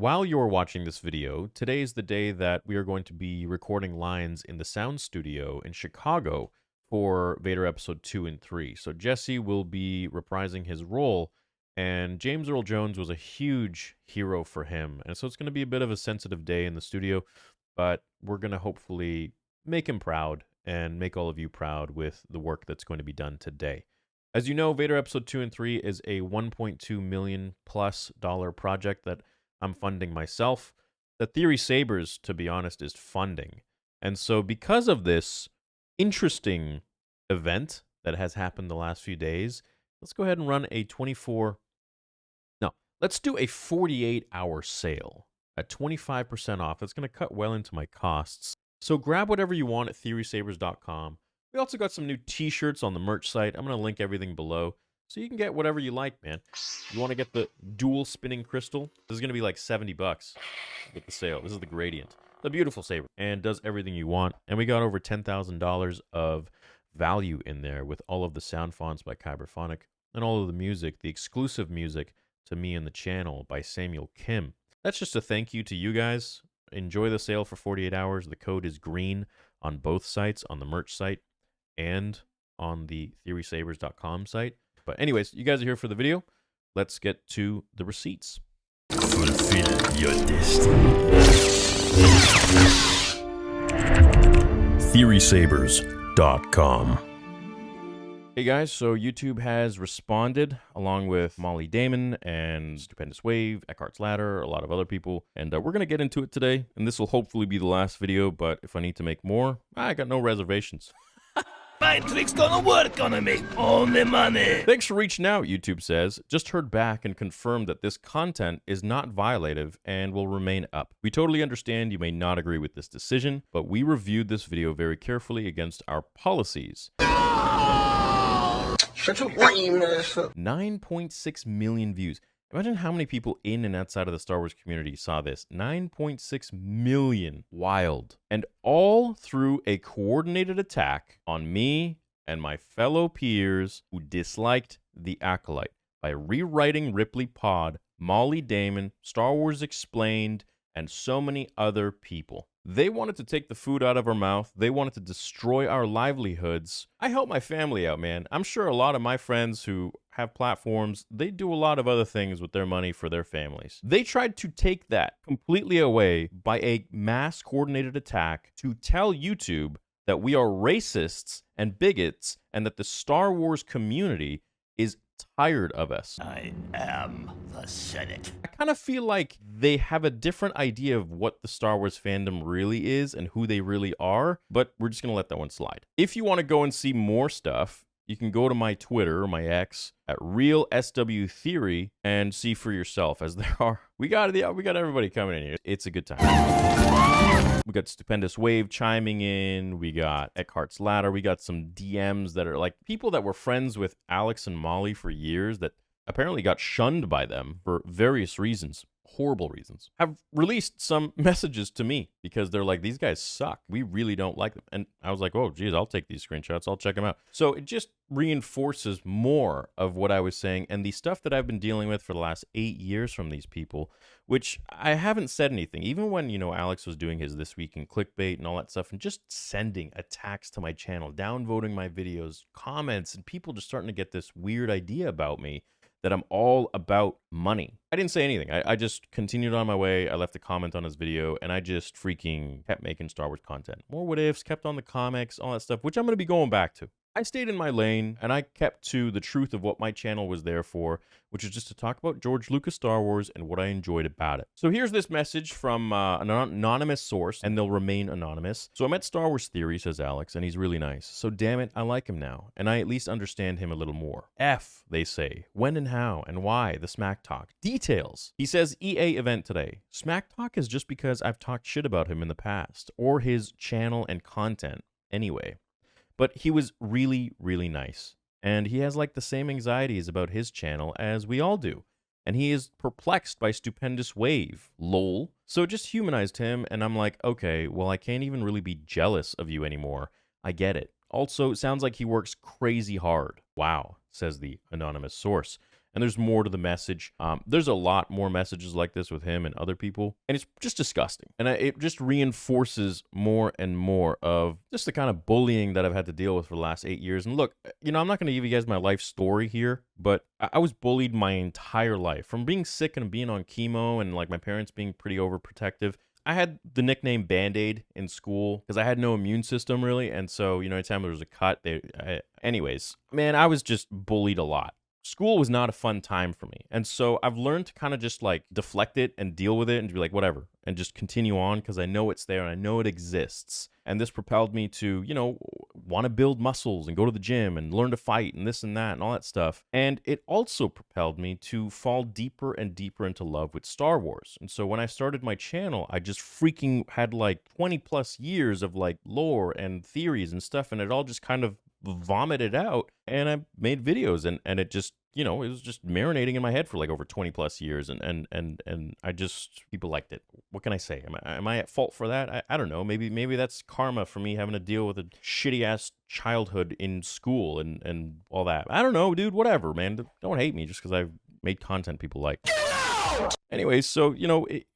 while you're watching this video, today is the day that we are going to be recording lines in the sound studio in Chicago for Vader episode 2 and 3. So Jesse will be reprising his role, and James Earl Jones was a huge hero for him. And so it's going to be a bit of a sensitive day in the studio, but we're going to hopefully make him proud and make all of you proud with the work that's going to be done today. As you know, Vader episode 2 and 3 is a $1.2 million plus project that I'm funding myself. The Theory Sabers, to be honest, is funding. And so because of this interesting event that has happened the last few days, let's go ahead and run a let's do a 48-hour sale at 25% off. It's going to cut well into my costs. So grab whatever you want at theorysabers.com. We also got some new t-shirts on the merch site. I'm going to link everything below, so you can get whatever you like, man. You want to get the dual spinning crystal? This is going to be like $70 with the sale. This is the Gradient. The beautiful saber. And does everything you want. And we got over $10,000 of value in there with all of the sound fonts by Kyberphonic and all of the music, the exclusive music to me and the channel by Samuel Kim. That's just a thank you to you guys. Enjoy the sale for 48 hours. The code is green on both sites, on the merch site and on the theorysabers.com site. But anyways, you guys are here for the video. Let's get to the receipts. Fulfill your destiny. Theorysabers.com. Hey guys, so YouTube has responded along with Molly Damon and Stupendous Wave, Eckhart's Ladder, a lot of other people, and we're going to get into it today, and this will hopefully be the last video, but if I need to make more, I got no reservations. My trick's gonna work, gonna make all the money. Thanks for reaching out, YouTube says. Just heard back and confirmed that this content is not violative and will remain up. We totally understand you may not agree with this decision, but we reviewed this video very carefully against our policies. Shut your lame ass up. 9.6 million views. Imagine how many people in and outside of the Star Wars community saw this. 9.6 million. Wild. And all through a coordinated attack on me and my fellow peers who disliked The Acolyte by rewriting Ripley Pod, Molly Damon, Star Wars Explained, and so many other people. They wanted to take the food out of our mouth. They wanted to destroy our livelihoods. I help my family out, man. I'm sure a lot of my friends who have platforms, they do a lot of other things with their money for their families. They tried to take that completely away by a mass coordinated attack to tell YouTube that we are racists and bigots and that the Star Wars community is tired of us. I am the Senate. I kind of feel like they have a different idea of what the Star Wars fandom really is and who they really are, but we're just going to let that one slide. If you want to go and see more stuff, you can go to my Twitter or my X at RealSWTheory and see for yourself, as there are. We got everybody coming in here. It's a good time. We got Stupendous Wave chiming in. We got Eckhart's Ladder. We got some DMs that are like people that were friends with Alex and Molly for years that apparently got shunned by them for various reasons. Horrible reasons, have released some messages to me because they're like, these guys suck. We really don't like them. And I was like, oh, geez, I'll take these screenshots. I'll check them out. So it just reinforces more of what I was saying and the stuff that I've been dealing with for the last 8 years from these people, which I haven't said anything. Even when, you know, Alex was doing his This Week in Clickbait and all that stuff and just sending attacks to my channel, downvoting my videos, comments, and people just starting to get this weird idea about me that I'm all about money. I didn't say anything. I just continued on my way. I left a comment on his video, and I just freaking kept making Star Wars content. More what ifs, kept on the comics, all that stuff, which I'm going to be going back to. I stayed in my lane, and I kept to the truth of what my channel was there for, which is just to talk about George Lucas Star Wars and what I enjoyed about it. So here's this message from an anonymous source, and they'll remain anonymous. So I met Star Wars Theory, says Alex, and he's really nice. So damn it, I like him now, and I at least understand him a little more. F, they say. When and how and why the smack talk. Details. He says EA event today. Smack talk is just because I've talked shit about him in the past, or his channel and content anyway. But he was really, really nice. And he has like the same anxieties about his channel as we all do. And he is perplexed by Stupendous Wave. Lol. So it just humanized him, and I'm like, okay, well, I can't even really be jealous of you anymore. I get it. Also, it sounds like he works crazy hard. Wow, says the anonymous source. And there's more to the message. There's a lot more messages like this with him and other people. And it's just disgusting. And it just reinforces more and more of just the kind of bullying that I've had to deal with for the last 8 years. And look, I'm not going to give you guys my life story here, but I was bullied my entire life. From being sick and being on chemo and like my parents being pretty overprotective. I had the nickname Band-Aid in school because I had no immune system really. And so, anytime there was a cut, anyways, man, I was just bullied a lot. School was not a fun time for me. And so I've learned to kind of just like deflect it and deal with it and be like, whatever, and just continue on because I know it's there and I know it exists. And this propelled me to, want to build muscles and go to the gym and learn to fight and this and that and all that stuff. And it also propelled me to fall deeper and deeper into love with Star Wars. And so when I started my channel, I just freaking had like 20 plus years of like lore and theories and stuff. And it all just kind of vomited out, and I made videos, and it just it was just marinating in my head for like over 20 plus years, and I just, people liked it. What can I say? Am I at fault for that? I don't know. Maybe that's karma for me having to deal with a shitty ass childhood in school and all that. I don't know, dude. Whatever, man. Don't hate me just because I've made content people like. Anyways, so,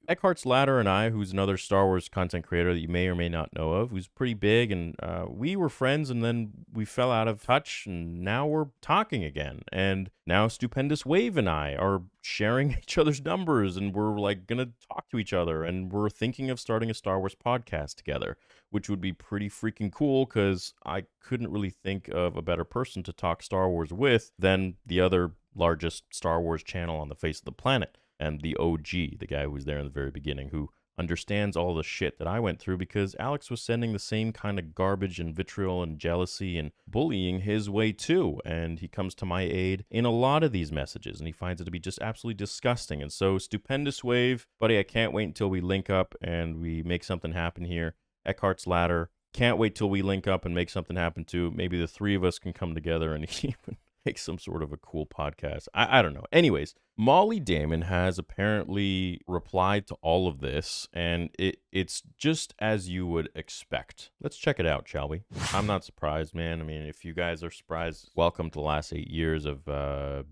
Eckhart's Ladder and I, who's another Star Wars content creator that you may or may not know of, who's pretty big, and we were friends, and then we fell out of touch, and now we're talking again. And now Stupendous Wave and I are sharing each other's numbers, and we're, like, going to talk to each other, and we're thinking of starting a Star Wars podcast together, which would be pretty freaking cool, because I couldn't really think of a better person to talk Star Wars with than the other largest Star Wars channel on the face of the planet. And the OG, the guy who was there in the very beginning, who understands all the shit that I went through because Alex was sending the same kind of garbage and vitriol and jealousy and bullying his way too. And he comes to my aid in a lot of these messages, and he finds it to be just absolutely disgusting. And so, Stupendous Wave, buddy, I can't wait until we link up and we make something happen here. Eckhart's Ladder, can't wait till we link up and make something happen too. Maybe the three of us can come together and even make some sort of a cool podcast. I don't know. Anyways, Molly Damon has apparently replied to all of this, and it's just as you would expect. Let's check it out, shall we? I'm not surprised, man. I mean, if you guys are surprised, welcome to the last 8 years of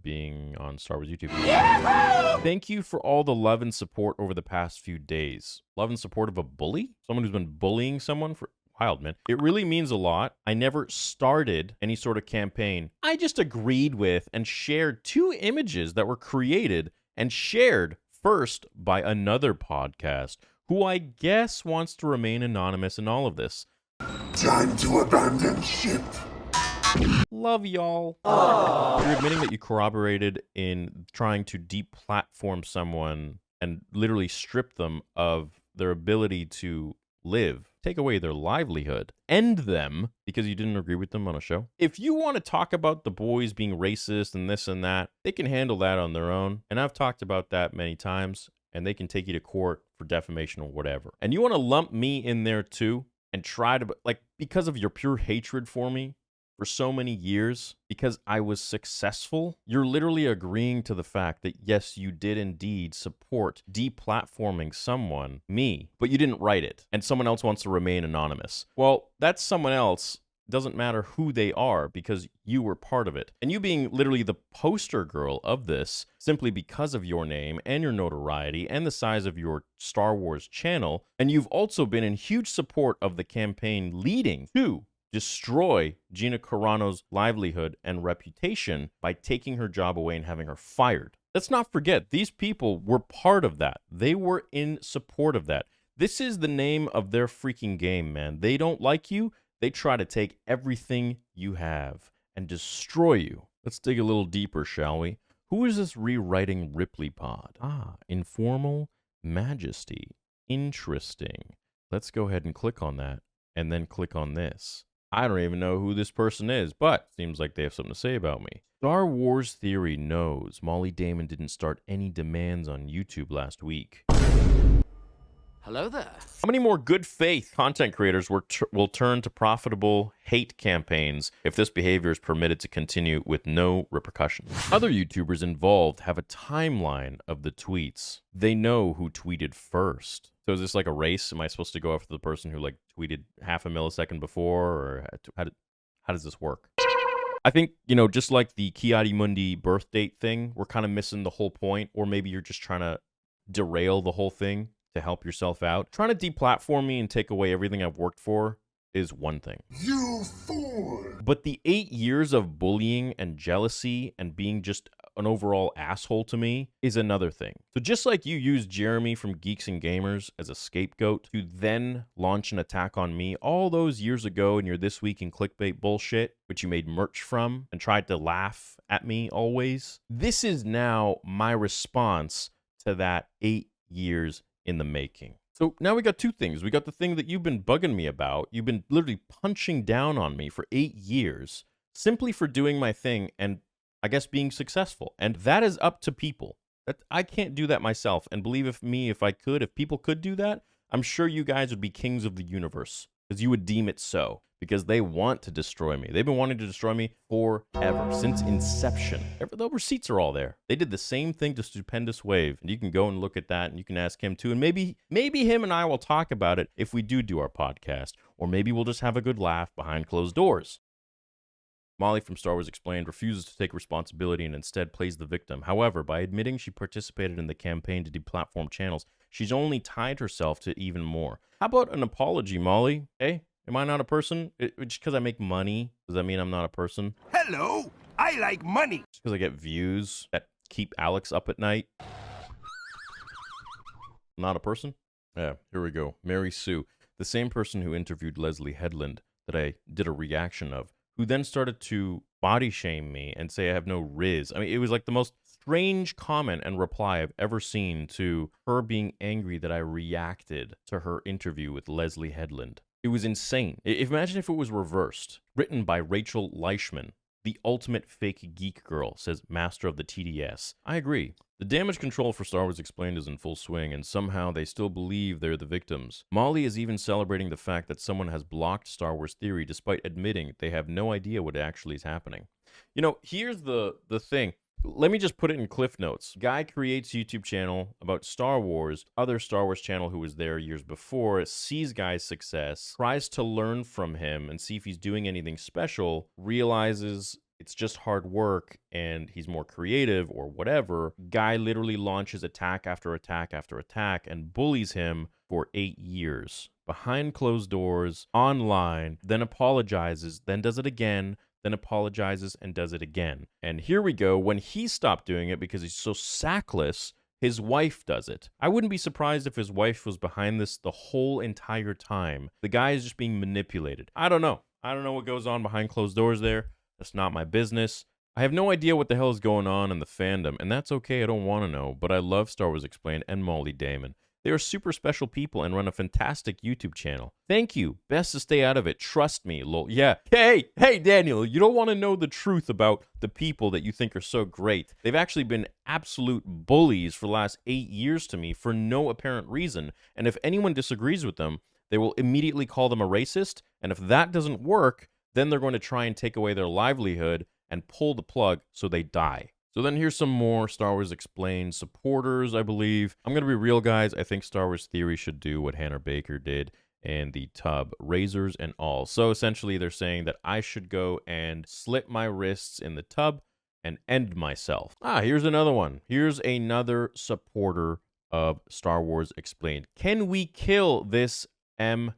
being on Star Wars YouTube. Thank you for all the love and support over the past few days. Love and support of a bully? Someone who's been bullying someone for... Wild, man. It really means a lot. I never started any sort of campaign. I just agreed with and shared 2 images that were created and shared first by another podcast, who I guess wants to remain anonymous in all of this. Time to abandon ship. Love y'all. You're admitting that you corroborated in trying to deplatform someone and literally strip them of their ability to live, take away their livelihood, end them because you didn't agree with them on a show. If you want to talk about the boys being racist and this and that, they can handle that on their own. And I've talked about that many times, and they can take you to court for defamation or whatever. And you want to lump me in there too and try to, like, because of your pure hatred for me for so many years, because I was successful, you're literally agreeing to the fact that, yes, you did indeed support deplatforming someone, me, but you didn't write it, and someone else wants to remain anonymous. Well, that's someone else. Doesn't matter who they are because you were part of it. And you being literally the poster girl of this simply because of your name and your notoriety and the size of your Star Wars channel, and you've also been in huge support of the campaign leading to destroy Gina Carano's livelihood and reputation by taking her job away and having her fired. Let's not forget, these people were part of that. They were in support of that. This is the name of their freaking game, man. They don't like you. They try to take everything you have and destroy you. Let's dig a little deeper, shall we? Who is this rewriting Ripley pod? Informal Majesty. Interesting. Let's go ahead and click on that and then click on this. I don't even know who this person is, but seems like they have something to say about me. Star Wars Theory knows Molly Damon didn't start any demands on YouTube last week. Hello there. How many more good faith content creators will turn to profitable hate campaigns if this behavior is permitted to continue with no repercussions? Other YouTubers involved have a timeline of the tweets. They know who tweeted first. So is this like a race? Am I supposed to go after the person who like tweeted half a millisecond before, or how does this work? I think, just like the Kiadi Mundi birth date thing, we're kind of missing the whole point, or maybe you're just trying to derail the whole thing to help yourself out. Trying to deplatform me and take away everything I've worked for is one thing. You fool! But the 8 years of bullying and jealousy and being just an overall asshole to me is another thing. So just like you used Jeremy from Geeks and Gamers as a scapegoat to then launch an attack on me all those years ago in your This Week in Clickbait bullshit, which you made merch from and tried to laugh at me always, this is now my response to that 8 years in the making. So now we got two things. We got the thing that you've been bugging me about. You've been literally punching down on me for 8 years simply for doing my thing and I guess being successful. And that is up to people. I can't do that myself. And believe if people could do that, I'm sure you guys would be kings of the universe because you would deem it so. Because they want to destroy me. They've been wanting to destroy me forever, since inception. The receipts are all there. They did the same thing to Stupendous Wave, and you can go and look at that, and you can ask him too. And maybe him and I will talk about it if we do our podcast, or maybe we'll just have a good laugh behind closed doors. Molly from Star Wars Explained refuses to take responsibility and instead plays the victim. However, by admitting she participated in the campaign to deplatform channels, she's only tied herself to even more. How about an apology, Molly? Hey? Am I not a person? Just because I make money, does that mean I'm not a person? Hello, I like money. Just because I get views that keep Alex up at night? Not a person? Yeah, here we go. Mary Sue, the same person who interviewed Leslie Headland that I did a reaction of, who then started to body shame me and say I have no riz. I mean, it was like the most strange comment and reply I've ever seen to her being angry that I reacted to her interview with Leslie Headland. It was insane. Imagine if it was reversed. Written by Rachel Leischman, the ultimate fake geek girl, says Master of the TDS. I agree. The damage control for Star Wars Explained is in full swing, and somehow they still believe they're the victims. Molly is even celebrating the fact that someone has blocked Star Wars Theory despite admitting they have no idea what actually is happening. Here's the thing. Let me just put it in Cliff Notes. Guy creates YouTube channel about Star Wars. Other Star Wars channel who was there years before sees Guy's success, tries to learn from him and see if he's doing anything special, realizes it's just hard work and he's more creative or whatever. Guy literally launches attack after attack after attack and bullies him for 8 years. Behind closed doors, online, then apologizes, then does it again, then apologizes and does it again. And here we go. When he stopped doing it because he's so sackless, his wife does it. I wouldn't be surprised if his wife was behind this the whole entire time. The guy is just being manipulated. I don't know. I don't know what goes on behind closed doors there. That's not my business. I have no idea what the hell is going on in the fandom, and that's okay. I don't want to know, but I love Star Wars Explained and Molly Damon. They are super special people and run a fantastic YouTube channel. Thank you. Best to stay out of it. Trust me, lol. Yeah. Hey, Daniel, you don't want to know the truth about the people that you think are so great. They've actually been absolute bullies for the last 8 years to me for no apparent reason. And if anyone disagrees with them, they will immediately call them a racist. And if that doesn't work, then they're going to try and take away their livelihood and pull the plug so they die. So then here's some more Star Wars Explained supporters, I believe. I'm going to be real, guys. I think Star Wars Theory should do what Hannah Baker did and the tub, razors and all. So essentially they're saying that I should go and slit my wrists in the tub and end myself. Here's another one. Here's another supporter of Star Wars Explained. Can we kill this MF?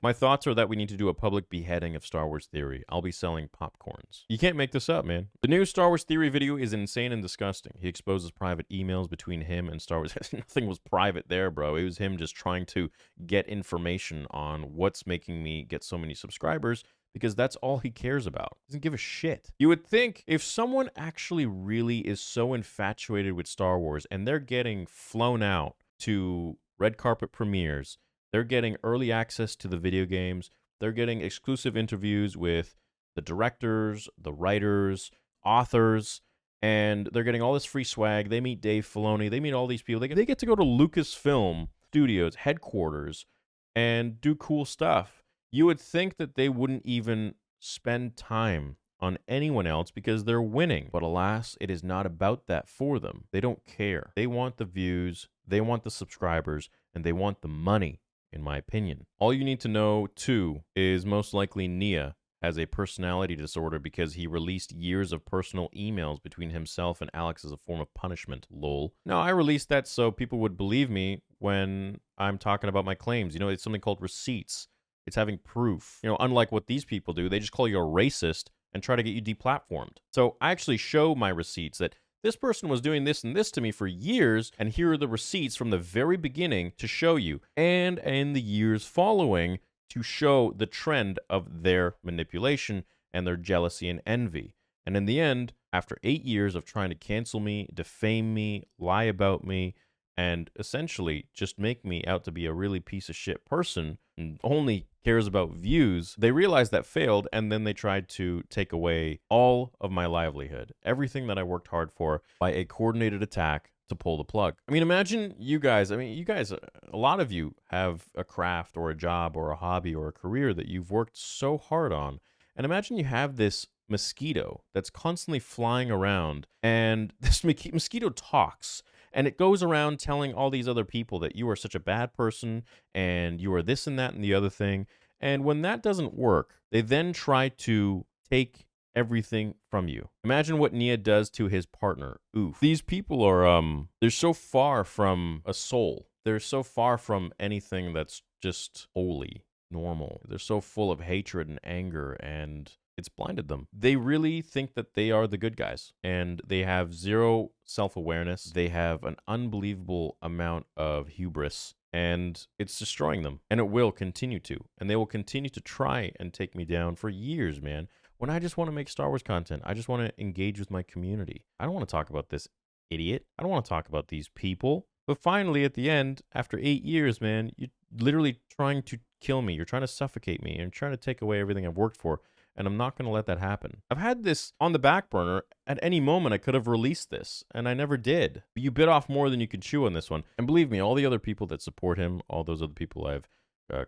My thoughts are that we need to do a public beheading of Star Wars Theory. I'll be selling popcorns. You can't make this up, man. The new Star Wars Theory video is insane and disgusting. He exposes private emails between him and Star Wars. Nothing was private there, bro. It was him just trying to get information on what's making me get so many subscribers, because that's all he cares about. He doesn't give a shit. You would think if someone actually really is so infatuated with Star Wars and they're getting flown out to red carpet premieres, they're getting early access to the video games, they're getting exclusive interviews with the directors, the writers, authors, and they're getting all this free swag. They meet Dave Filoni, they meet all these people. They get to go to Lucasfilm Studios headquarters and do cool stuff. You would think that they wouldn't even spend time on anyone else because they're winning. But alas, it is not about that for them. They don't care. They want the views, they want the subscribers, and they want the money, in my opinion. All you need to know, too, is most likely Nia has a personality disorder because he released years of personal emails between himself and Alex as a form of punishment. Lol. No, I released that so people would believe me when I'm talking about my claims. You know, it's something called receipts. It's having proof. You know, unlike what these people do, they just call you a racist and try to get you deplatformed. So I actually show my receipts that this person was doing this and this to me for years, and here are the receipts from the very beginning to show you, and in the years following to show the trend of their manipulation and their jealousy and envy. And in the end, after 8 years of trying to cancel me, defame me, lie about me, and essentially just make me out to be a really piece of shit person and only cares about views, they realized that failed, and then they tried to take away all of my livelihood, everything that I worked hard for, by a coordinated attack to pull the plug. I mean, imagine you guys, a lot of you have a craft or a job or a hobby or a career that you've worked so hard on. And imagine you have this mosquito that's constantly flying around, and this mosquito talks. And it goes around telling all these other people that you are such a bad person and you are this and that and the other thing. And when that doesn't work, they then try to take everything from you. Imagine what Nia does to his partner. Oof. These people are, they're so far from a soul. They're so far from anything that's just holy, normal. They're so full of hatred and anger, and it's blinded them. They really think that they are the good guys, and they have zero self-awareness. They have an unbelievable amount of hubris, and it's destroying them, and it will continue to. And they will continue to try and take me down for years, man, when I just want to make Star Wars content. I just want to engage with my community. I don't want to talk about this idiot. I don't want to talk about these people. But finally, at the end, after 8 years, man, you're literally trying to kill me. You're trying to suffocate me and trying to take away everything I've worked for. And I'm not going to let that happen. I've had this on the back burner. At any moment, I could have released this, and I never did. But you bit off more than you could chew on this one. And believe me, all the other people that support him, all those other people I've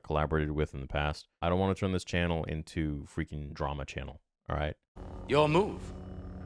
collaborated with in the past, I don't want to turn this channel into freaking drama channel. All right? Your move.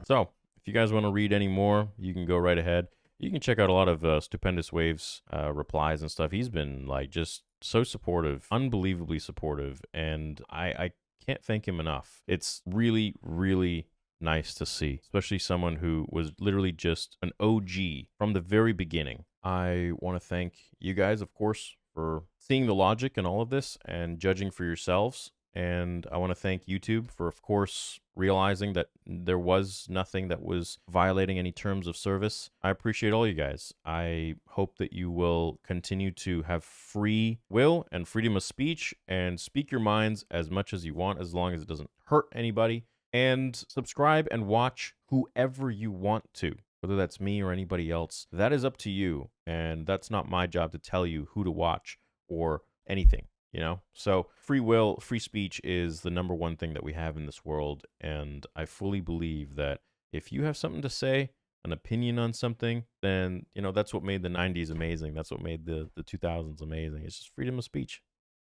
So, if you guys want to read any more, you can go right ahead. You can check out a lot of Stupendous Waves replies and stuff. He's been, like, just so supportive, unbelievably supportive, and I can't thank him enough. It's really, really nice to see, especially someone who was literally just an OG from the very beginning. I want to thank you guys, of course, for seeing the logic in all of this and judging for yourselves. And I want to thank YouTube for, of course, realizing that there was nothing that was violating any terms of service. I appreciate all you guys. I hope that you will continue to have free will and freedom of speech and speak your minds as much as you want, as long as it doesn't hurt anybody. And subscribe and watch whoever you want to, whether that's me or anybody else. That is up to you. And that's not my job to tell you who to watch or anything. You know, so free will, free speech is the number one thing that we have in this world. And I fully believe that if you have something to say, an opinion on something, then, you know, that's what made the 90s amazing. That's what made the 2000s amazing. It's just freedom of speech,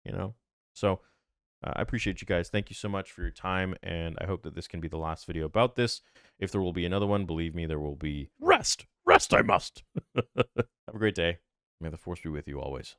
you know. So I appreciate you guys. Thank you so much for your time. And I hope that this can be the last video about this. If there will be another one, believe me, there will be rest. Rest I must. Have a great day. May the force be with you always.